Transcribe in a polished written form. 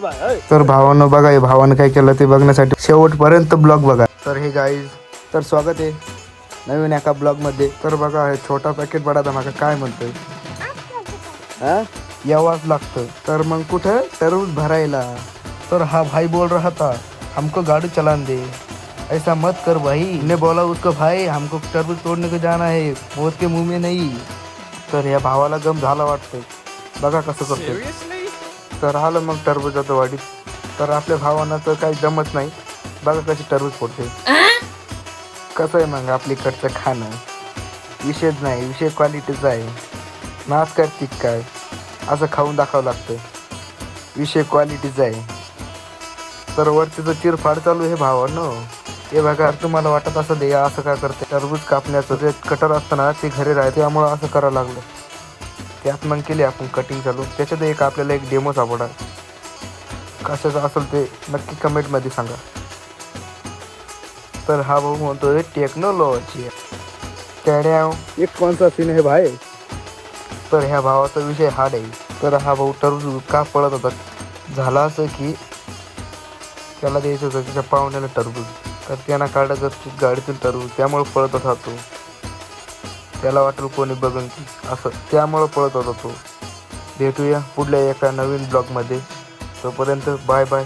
तर भावानं बघा, हे भावानं काय केलं ते बघण्यासाठी शेवटपर्यंत ब्लॉग बघा. तर हे गाईज, तर स्वागत आहे नवीन एका ब्लॉगमध्ये. तर बघा, हे छोटा पॅकेट बडा धमाका काय म्हणतोय, यावाच लागतं. तर मग कुठं टरबूज भरायला. तर हा भाई बोल रहा था हमको गाड़ी चलान दे, ऐसा मत कर भाई. ने बोला उसको भाई हमको टरबूज तोड़ने को जाना है, मौत के मुंह में नहीं. तर या भावाला गम झाला वाटतंय, बघा कसं करतोय. तर आलं मग टरबूजाचं वाडीत. तर आपल्या भावांना तर काही जमत नाही, बघा कशी टरबूज फोडते. कसं आहे मग आपलीकडचं खाणं, विषयच नाही, विषय क्वालिटीचा आहे. नाच करतील काय, असं खाऊन दाखवावं लागतं, विषय क्वालिटीचा आहे. तर वरतीचं चिरफाड चालू आहे भावांनो. हे बघा, तुम्हाला वाटत असं दे असं काय करते, टरबूज कापण्याचं जे कटर असतं ना ते घरी राहते, त्यामुळं असं करावं लागलं. त्यात मग केली आपण कटिंग चालू. त्याच्यात एक आपल्याला एक डेमो सापडा, कशाचं असेल ते नक्की कमेंटमध्ये सांगा. तर हा भाऊ म्हणतोय टेक्नॉलॉजी. त्याड्या एक कोणता सीन आहे भाई. तर ह्या भावाचा विषय हार्ड आहे. तर हा भाऊ टरबूज का पळत होता, झाला असं की त्याला द्यायचं होतं त्याच्या पाहुण्याला टरबूज. तर त्यांना काढत गाडीतून टरबूज, त्यामुळे पळत होता तो. त्याला वाटेल कोणी बघून की असं, त्यामुळं पळत होता तो. भेटूया पुढल्या एका नवीन ब्लॉगमध्ये. तोपर्यंत बाय बाय.